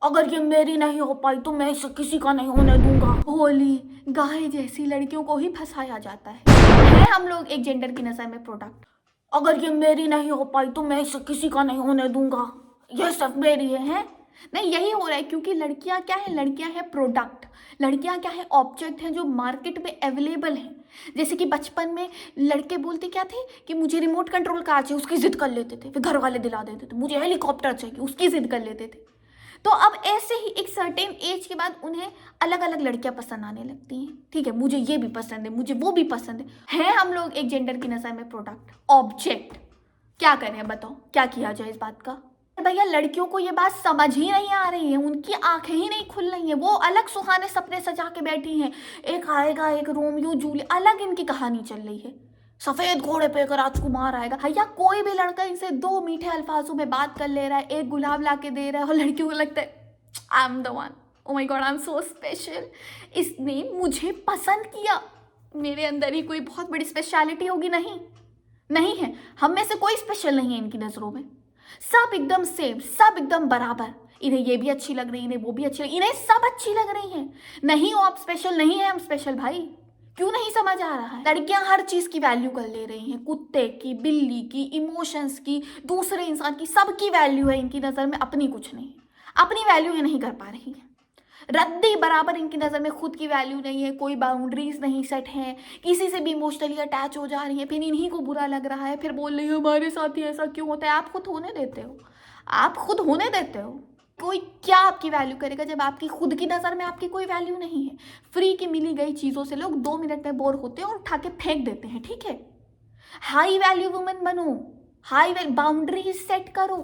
अगर ये मेरी नहीं हो पाई तो मैं इसे किसी का नहीं होने दूंगा। होली, गाय जैसी लड़कियों को ही फंसाया जाता है हम लोग एक जेंडर की नजर में प्रोडक्ट। अगर ये मेरी नहीं हो पाई तो मैं इसे किसी का नहीं होने दूंगा, ये सब मेरी है? नहीं, यही हो रहा है क्योंकि लड़कियां क्या है, लड़कियां है प्रोडक्ट, लड़कियां क्या है, ऑब्जेक्ट हैं जो मार्केट में अवेलेबल हैं। जैसे कि बचपन में लड़के बोलते क्या थे कि मुझे रिमोट कंट्रोल कार चाहिए, उसकी जिद कर लेते थे, फिर घर वाले दिला देते थे। मुझे हेलीकॉप्टर चाहिए, उसकी जिद कर लेते थे। तो अब ऐसे ही एक सर्टेन एज के बाद उन्हें अलग अलग लड़कियां पसंद आने लगती हैं। ठीक है, मुझे ये भी पसंद है, मुझे वो भी पसंद है हम लोग एक जेंडर की नजर में प्रोडक्ट, ऑब्जेक्ट। क्या करें बताओ, क्या किया जाए इस बात का? भैया लड़कियों को ये बात समझ ही नहीं आ रही है, उनकी आंखें ही नहीं खुल रही हैं, वो अलग सुहाने सपने सजा के बैठी हैं। एक आएगा, एक रोमियो जूलियट, अलग इनकी कहानी चल रही है। सफेद घोड़े पे एक राजकुमार आएगा। भैया कोई भी लड़का इनसे दो मीठे अल्फाजों में बात कर ले रहा है, एक गुलाब ला के दे रहा है, और लड़कियों को लगता है I am the one, oh my God I am so special, इसने मुझे पसंद किया। मेरे अंदर ही कोई बहुत बड़ी स्पेशलिटी होगी? नहीं, नहीं है। हम में से कोई स्पेशल नहीं है इनकी नजरों में। सब एकदम सेम, सब एकदम बराबर। इन्हें ये भी अच्छी लग रही है, इन्हें वो भी अच्छी लग, इन्हें सब अच्छी लग रही हैं। नहीं हो आप स्पेशल, नहीं है हम स्पेशल। भाई क्यों नहीं समझ आ रहा है? लड़कियां हर चीज की वैल्यू कर ले रही हैं, कुत्ते की, बिल्ली की, इमोशंस की, दूसरे इंसान की, सबकी वैल्यू है इनकी नजर में, अपनी कुछ नहीं। अपनी वैल्यू ये नहीं कर पा रही है। रद्दी बराबर इनकी नज़र में खुद की वैल्यू नहीं है, कोई बाउंड्रीज नहीं सेट है, किसी से भी इमोशनली अटैच हो जा रही है, फिर इन्हीं को बुरा लग रहा है, फिर बोल रही है हमारे साथ ही ऐसा क्यों होता है। आप खुद होने देते हो, आप खुद होने देते हो। कोई क्या आपकी वैल्यू करेगा जब आपकी खुद की नज़र में आपकी कोई वैल्यू नहीं है? फ्री की मिली गई चीज़ों से लोग 2 मिनट में बोर होते हैं और उठा के फेंक देते हैं। ठीक है, हाई वैल्यू वुमेन बनो, हाई वैल्यू बाउंड्रीज सेट करो।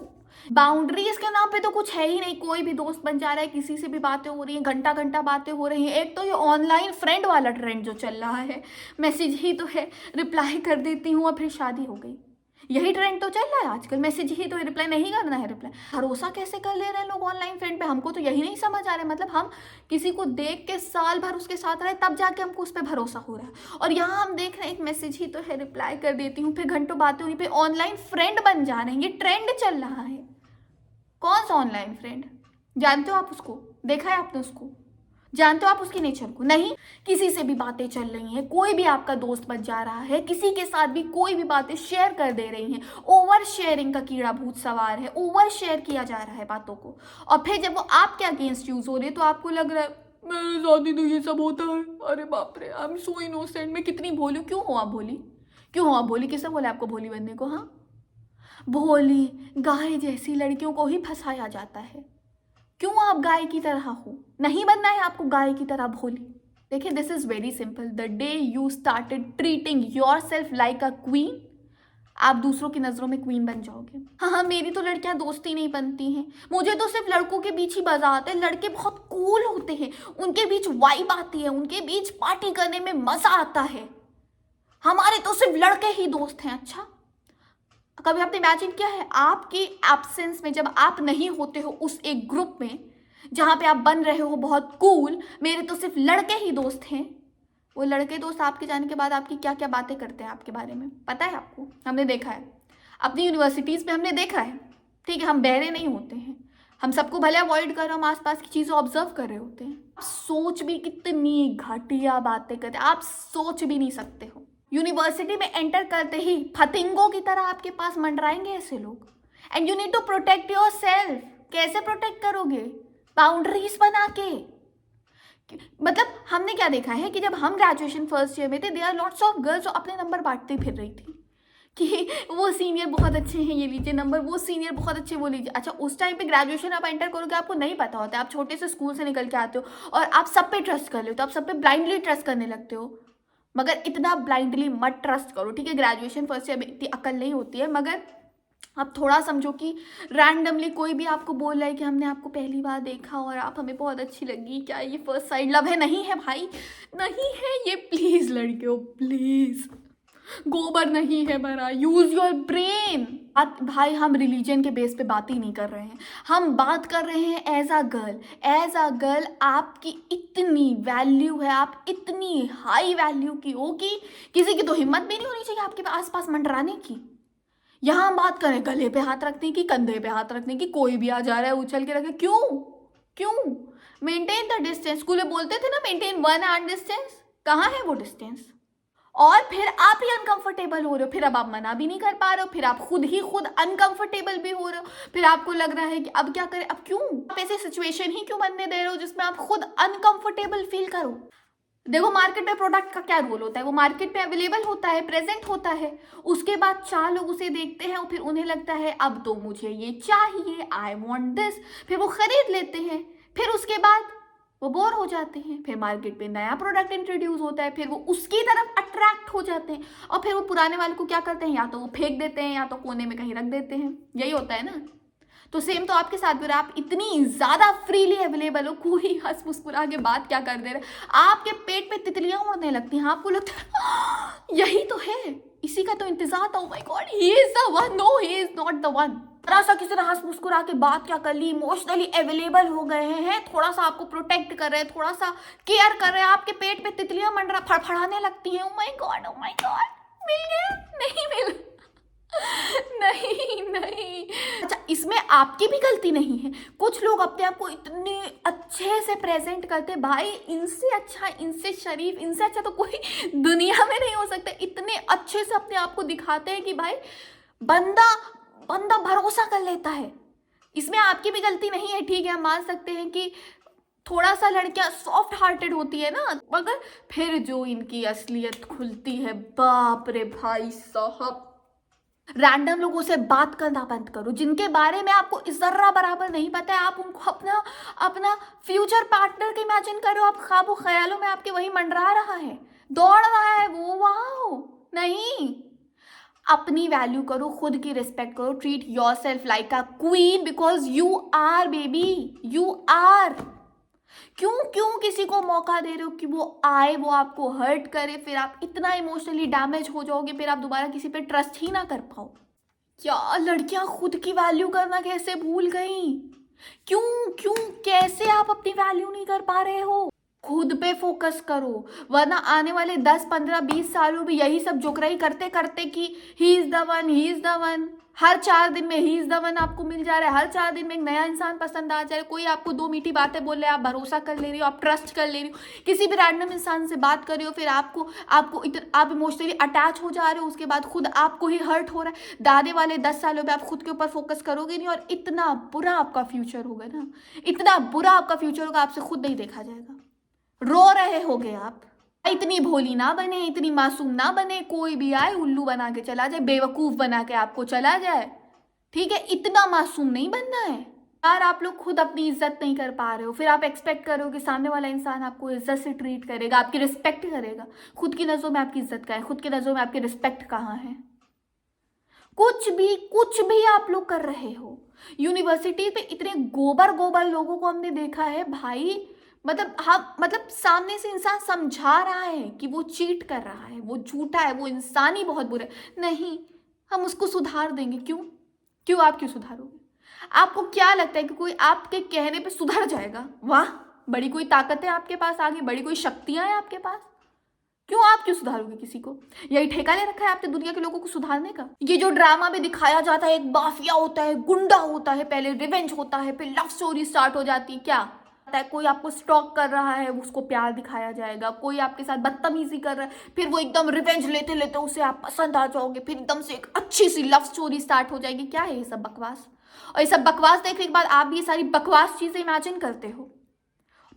बाउंड्रीज के नाम पे तो कुछ है ही नहीं, कोई भी दोस्त बन जा रहा है, किसी से भी बातें हो रही हैं, घंटा घंटा बातें हो रही हैं। एक तो ये ऑनलाइन फ्रेंड वाला ट्रेंड जो चल रहा है, मैसेज ही तो है, रिप्लाई कर देती हूँ और फिर शादी हो गई। यही ट्रेंड तो चल रहा है आजकल, मैसेज ही तो, रिप्लाई नहीं करना है। रिप्लाई भरोसा कैसे कर ले रहे हैं लोग ऑनलाइन फ्रेंड पे? हमको तो यही नहीं समझ आ रहा है। मतलब हम किसी को देख के साल भर उसके साथ रहे तब जाके हमको उस पर भरोसा हो रहा है, और यहाँ हम देख रहे हैं एक मैसेज ही तो है, रिप्लाई कर देती हूँ, फिर घंटों बातें हुई पे ऑनलाइन फ्रेंड बन जा रहे हैं। ये ट्रेंड चल रहा है। कौन सा ऑनलाइन फ्रेंड? जानते हो आप उसको? देखा है आपने उसको? जानते हो आप उसके नेचर को? नहीं। किसी से भी बातें चल रही हैं, कोई भी आपका दोस्त बन जा रहा है, किसी के साथ भी कोई भी बातें शेयर कर दे रही हैं। ओवर शेयरिंग का कीड़ा भूत सवार है, ओवर शेयर किया जा रहा है बातों को, और फिर जब वो आपके अगेंस्ट यूज हो रही है तो आपको लग रहा है मेरे साथ ही तो ये सब होता है। अरे बाप रे, आई एम सो इनोसेंट, मैं कितनी भोली हूँ। क्यों हो आप भोली? क्यों हो आप भोली? किसने बोला आपको भोली बनने को? हाँ, भोली गाय जैसी लड़कियों को ही फंसाया जाता है। क्यों आप गाय की तरह हो? नहीं बनना है आपको गाय की तरह भोली। देखिए, this is very simple. The day you started treating your self like a queen, आप दूसरों की नजरों में क्वीन बन जाओगे। हाँ हाँ, मेरी तो लड़कियां दोस्ती नहीं बनती हैं, मुझे तो सिर्फ लड़कों के बीच ही मजा आता है। लड़के बहुत कूल होते हैं, उनके बीच वाइब आती है, उनके बीच पार्टी करने में मजा आता है। हमारे तो सिर्फ लड़के ही दोस्त हैं। अच्छा, कभी आपने इमेजिन किया है आपकी एब्सेंस में, जब आप नहीं होते हो उस एक ग्रुप में जहां पे आप बन रहे हो बहुत कूल, मेरे तो सिर्फ लड़के ही दोस्त हैं, वो लड़के दोस्त आपके जाने के बाद आपकी क्या क्या बातें करते हैं आपके बारे में पता है आपको? हमने देखा है अपनी यूनिवर्सिटीज़ में, हमने देखा है। ठीक है, हम बहरे नहीं होते हैं, हम सबको भले अवॉइड कर रहे हो, हम आसपास की चीज़ें ऑब्जर्व कर रहे होते हैं। आप सोच भी कितनी घटिया बातें करते हैं, आप सोच भी नहीं सकते हो। यूनिवर्सिटी में एंटर करते ही फतिंगों की तरह आपके पास मंडराएंगे ऐसे लोग, and you need to protect yourself. कैसे प्रोटेक्ट करोगे? बाउंड्रीज बना के। मतलब हमने क्या देखा है कि जब हम ग्रेजुएशन फर्स्ट ईयर में थे, there are lots of girls जो अपने नंबर बांटते फिर रही थी कि वो सीनियर बहुत अच्छे हैं, ये लीजिए नंबर, वो सीनियर बहुत अच्छे, वो लीजिए। अच्छा, उस टाइम पे ग्रेजुएशन आप एंटर करोगे, आपको नहीं पता होता, आप छोटे से स्कूल से निकल के आते हो और आप सब पे ट्रस्ट कर लेते हो, आप सब पे ब्लाइंडली ट्रस्ट करने लगते हो। मगर इतना ब्लाइंडली मत ट्रस्ट करो। ठीक है, ग्रेजुएशन फर्स्ट ईयर में इतनी अकल नहीं होती है, मगर आप थोड़ा समझो कि रैंडमली कोई भी आपको बोल रहा है कि हमने आपको पहली बार देखा और आप हमें बहुत अच्छी लगी, क्या ये फर्स्ट साइड लव है? नहीं है भाई, नहीं है ये। प्लीज लड़कियों, प्लीज, गोबर नहीं है भरा, यूज योर ब्रेन। भाई हम रिलीजन के बेस पे बात ही नहीं कर रहे हैं, हम बात कर रहे हैं as a girl. As a girl आपकी इतनी वैल्यू है, आप इतनी हाई वैल्यू की हो कि किसी की तो हिम्मत भी नहीं होनी चाहिए आपके आसपास मंडराने की। यहाँ हम बात करें गले पे हाथ रखने की, कंधे पे हाथ रखने की, कोई भी आ जा रहा है उछल के रखे, क्यों? क्यों? मेंटेन द डिस्टेंस, स्कूल में बोलते थे ना मेंटेन 1 हैंड डिस्टेंस, कहाँ है वो डिस्टेंस? और फिर आप ही अनकंफर्टेबल हो रहे हो, फिर अब आप मना भी नहीं कर पा रहे हो, फिर आप खुद अनकंफर्टेबल भी हो रहे हो, फिर आपको लग रहा है कि अब क्या करें, अब क्यों आप ऐसे सिचुएशन ही क्यों बनने दे रहे हो जिसमें आप खुद अनकंफर्टेबल फील करो? देखो मार्केट में प्रोडक्ट का क्या रोल होता है, वो मार्केट में अवेलेबल होता है, प्रेजेंट होता है, उसके बाद 4 लोग उसे देखते हैं और फिर उन्हें लगता है अब तो मुझे ये चाहिए, आई वॉन्ट दिस, फिर वो खरीद लेते हैं, फिर उसके बाद वो बोर हो जाते हैं, फिर मार्केट में नया प्रोडक्ट इंट्रोड्यूस होता है, फिर वो उसकी तरफ अट्रैक्ट हो जाते हैं और फिर वो पुराने वाले को क्या करते हैं, या तो वो फेंक देते हैं या तो कोने में कहीं रख देते हैं, यही होता है ना। तो सेम तो आपके साथ भी हो रहा है, आप इतनी ज्यादा फ्रीली अवेलेबल हो, कोई हंस मुस्कुरा के बात क्या कर दे रहे, आपके पेट पे तितलियां उड़ने लगती हैं, आपको लगता है यही तो है, इसी का तो इंतजार था, oh my god he is the one, no he is not the one. थोड़ा सा किसी ने हंस मुस्कुरा के बात क्या कर ली, इमोशनली अवेलेबल हो गए हैं, थोड़ा सा आपको प्रोटेक्ट कर रहे हैं, थोड़ा सा केयर कर रहे हैं, आपके पेट पे तितलियां मंडरा फड़फड़ाने लगती हैं, ओह माय गॉड मिल गया, नहीं मिल नहीं नहीं। अच्छा इसमें आपकी भी गलती नहीं है, कुछ लोग अपने आप को इतने अच्छे से प्रेजेंट करते, भाई इनसे अच्छा, इनसे शरीफ, इनसे अच्छा तो कोई दुनिया में नहीं हो सकता, इतने अच्छे से अपने आप को दिखाते हैं कि भाई बंदा बंदा भरोसा कर लेता है। इसमें आपकी भी गलती नहीं है, ठीक है हम मान सकते हैं कि थोड़ा सा लड़कियां सॉफ्ट हार्टेड होती है ना, मगर फिर जो इनकी असलियत खुलती है, बाप रे भाई साहब, रैंडम लोगों से बात करना बंद करो, जिनके बारे में आपको जर्रा बराबर नहीं पता है, आप उनको अपना अपना फ्यूचर पार्टनर के इमेजिन करो, आप ख्वाबों ख्यालों में आपके वही मंडरा रहा है, दौड़ रहा है वो, वाओ नहीं, अपनी वैल्यू करो, खुद की रिस्पेक्ट करो, treat yourself like a queen because you are baby, you are. क्यों क्यों किसी को मौका दे रहे हो कि वो आए, वो आपको हर्ट करे, फिर आप इतना इमोशनली डैमेज हो जाओगे, फिर आप दोबारा किसी पे ट्रस्ट ही ना कर पाओ। क्या लड़कियां खुद की वैल्यू करना कैसे भूल गई? क्यों क्यों कैसे आप अपनी वैल्यू नहीं कर पा रहे हो? खुद पे फोकस करो, वरना आने वाले 10 15 20 सालों में यही सब जोकराई करते करते कि he is the one, he is the one, हर 4 दिन में ही इज द वन आपको मिल जा रहा है, हर 4 दिन में एक नया इंसान पसंद आ जा रहा है, कोई आपको 2 मीठी बातें बोल रहे हैं, आप भरोसा कर ले रही हो, आप ट्रस्ट कर ले रही हो, किसी भी रैंडम इंसान से बात कर रही हो, फिर आप इमोशनली अटैच हो जा रहे हो, उसके बाद खुद आपको ही हर्ट हो रहा है। दादे वाले 10 सालों में आप खुद के ऊपर फोकस करोगे नहीं और इतना बुरा आपका फ्यूचर होगा ना, इतना बुरा आपका फ्यूचर होगा, आपसे खुद नहीं देखा जाएगा, रो रहे होगे आप। इतनी भोली ना बने, इतनी मासूम ना बने, कोई भी आए उल्लू बना के चला जाए, बेवकूफ बना के आपको चला जाए, ठीक है, इतना मासूम नहीं बनना है यार। आप लोग खुद अपनी इज्जत नहीं कर पा रहे हो, फिर आप एक्सपेक्ट करो कि सामने वाला इंसान आपको इज्जत से ट्रीट करेगा, आपकी रिस्पेक्ट करेगा। खुद की नजरों में आपकी इज्जत कहाँ है, खुद की नजरों में आपकी रिस्पेक्ट कहाँ है? कुछ भी आप लोग कर रहे हो। यूनिवर्सिटी पे इतने गोबर गोबर लोगों को हमने देखा है भाई, मतलब सामने से इंसान समझा रहा है कि वो चीट कर रहा है, वो झूठा है, वो इंसान ही बहुत बुरा है, नहीं हम उसको सुधार देंगे। क्यों आप क्यों सुधारोगे? आपको क्या लगता है कि कोई आपके कहने पे सुधर जाएगा? वाह, बड़ी कोई ताकत है आपके पास, आगे बड़ी कोई शक्तियां हैं आपके पास, आप क्यों सुधारोगे किसी को? यही ठेका ले रखा है आपने दुनिया के लोगों को सुधारने का? ये जो ड्रामा में दिखाया जाता है, एक माफिया होता है, गुंडा होता है, पहले रिवेंज होता है, फिर लव स्टोरी स्टार्ट हो जाती है, क्या कोई आपको स्टॉक कर रहा है उसको प्यार दिखाया जाएगा, कोई आपके साथ बदतमीजी कर रहा है, फिर वो एकदम रिवेंज लेते लेते उसे आप पसंद आ जाओगे, फिर एकदम से एक अच्छी सी लव स्टोरी स्टार्ट हो जाएगी। क्या है ये सब बकवास? और ये सब बकवास देखने के बाद आप भी ये सारी बकवास चीजें इमेजिन करते हो,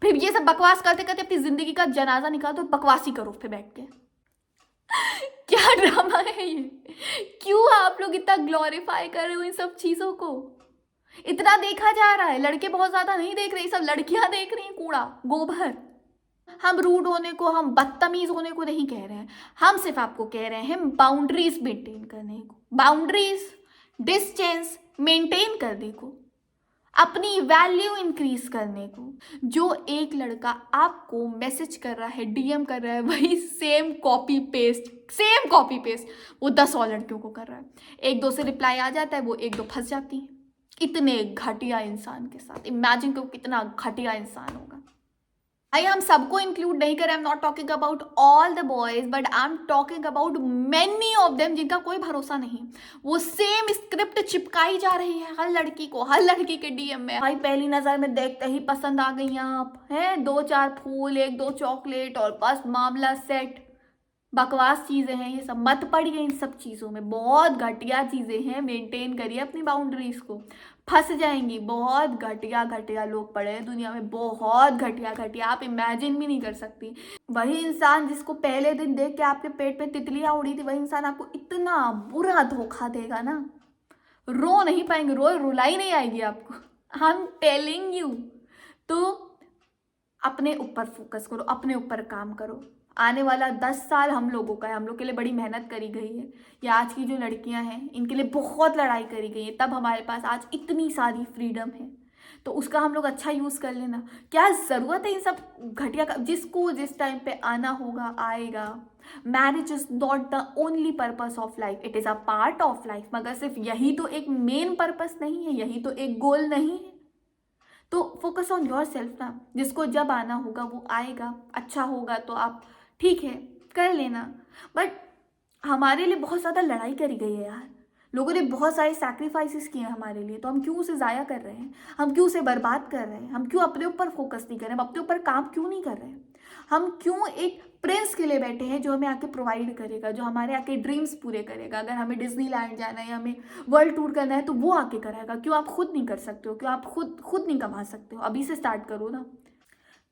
फिर ये सब बकवास करते करते अपनी जिंदगी का जनाजा निकाल दो, बकवासी करो फिर बैठ के। क्या ड्रामा है ये? क्यों आप लोग इतना ग्लोरीफाई कर रहे हो इन सब चीजों को? इतना देखा जा रहा है, लड़के बहुत ज्यादा नहीं देख रहे, सब लड़कियां देख रही हैं, कूड़ा गोबर। हम रूड होने को, हम बदतमीज होने को नहीं कह रहे हैं, हम सिर्फ आपको कह रहे हैं बाउंड्रीज मेंटेन करने को, बाउंड्रीज डिस्टेंस मेंटेन करने को, अपनी वैल्यू इंक्रीज करने को। जो एक लड़का आपको मैसेज कर रहा है, डीएम कर रहा है, वही सेम कॉपी पेस्ट वो 10 और लड़कियों को कर रहा है, 1-2 से रिप्लाई आ जाता है, वो 1-2 फंस जाती है। इतने घटिया इंसान के साथ इमेजिन करो कितना घटिया इंसान होगा। भाई हम सबको इंक्लूड नहीं करें, I am not talking about all the boys but I am talking about many of them जिनका कोई भरोसा नहीं। वो सेम स्क्रिप्ट चिपकाई जा रही है हर लड़की को, हर लड़की के डीएम में। भाई पहली नजर में देखते ही पसंद आ गई आप हैं, 2-4 फूल, 1-2 चॉकलेट और बस मामला सेट। बकवास चीजें हैं ये सब, मत पड़िए इन सब चीजों में, बहुत घटिया चीजें हैं। मेंटेन करिए अपनी बाउंड्रीज को, फंस जाएंगी। बहुत घटिया घटिया लोग पड़े हैं दुनिया में, बहुत घटिया घटिया, आप इमेजिन भी नहीं कर सकती। वही इंसान जिसको पहले दिन देख के आपके पेट पे तितलियां उड़ी थी, वही इंसान आपको इतना बुरा धोखा देगा ना, रो नहीं पाएंगे, रुलाई नहीं आएगी आपको, आई एम टेलिंग यू। तो अपने ऊपर फोकस करो, अपने ऊपर काम करो। आने वाला 10 साल हम लोगों का है, हम लोग के लिए बड़ी मेहनत करी गई है। या आज की जो लड़कियां हैं इनके लिए बहुत लड़ाई करी गई है, तब हमारे पास आज इतनी सारी फ्रीडम है। तो उसका हम लोग अच्छा यूज़ कर लेना। क्या ज़रूरत है इन सब घटिया का, जिसको जिस टाइम पे आना होगा आएगा। Marriage is not the only purpose of life, it is a part of life, मगर सिर्फ यही तो एक मेन पर्पस नहीं है, यही तो एक गोल नहीं है। तो फोकस ऑन योर सेल्फ ना, जिसको जब आना होगा वो आएगा, अच्छा होगा तो आप ठीक है कर लेना। बट हमारे लिए बहुत ज़्यादा लड़ाई करी गई है यार, लोगों ने बहुत सारे सैक्रिफाइसेस किए हैं हमारे लिए, तो हम क्यों उसे ज़ाया कर रहे हैं, हम क्यों उसे बर्बाद कर रहे हैं, हम क्यों अपने ऊपर फोकस नहीं कर रहे हैं, हम अपने ऊपर काम क्यों नहीं कर रहे हैं। हम क्यों एक प्रिंस के लिए बैठे हैं जो हमें आके प्रोवाइड करेगा, जो हमारे आके ड्रीम्स पूरे करेगा। अगर हमें डिज्नीलैंड जाना है, हमें वर्ल्ड टूर करना है, तो वो आके कराएगा। क्यों आप खुद नहीं कर सकते हो, क्यों आप खुद नहीं कमा सकते हो। अभी से स्टार्ट करो ना,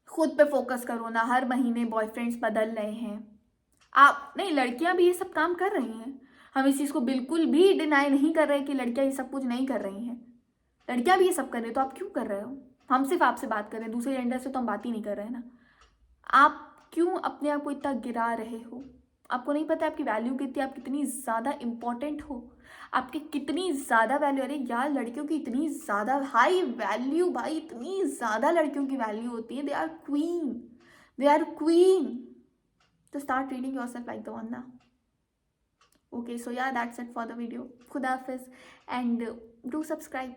खुद पे फोकस करो ना। हर महीने बॉयफ्रेंड्स बदल रहे हैं आप, नहीं लड़कियां भी ये सब काम कर रही हैं, हम इस चीज़ को बिल्कुल भी डिनाई नहीं कर रहे कि लड़कियां ये सब कुछ नहीं कर रही हैं। लड़कियां भी ये सब कर रही, तो आप क्यों कर रहे हो। हम सिर्फ आपसे बात कर रहे हैं, दूसरे जेंडर से तो हम बात ही नहीं कर रहे हैं ना। आप क्यों अपने आप को इतना गिरा रहे हो। आपको नहीं पता आपकी वैल्यू कितनी, आप कितनी ज़्यादा इंपॉर्टेंट हो, आपकी कितनी ज़्यादा वैल्यू। अरे यार लड़कियों की इतनी ज़्यादा हाई वैल्यू, भाई इतनी ज़्यादा लड़कियों की वैल्यू होती है। They are queen, they are queen. तो start treating yourself like the one now. Okay, so yeah, that's it for the video. Khuda Hafiz, and do subscribe.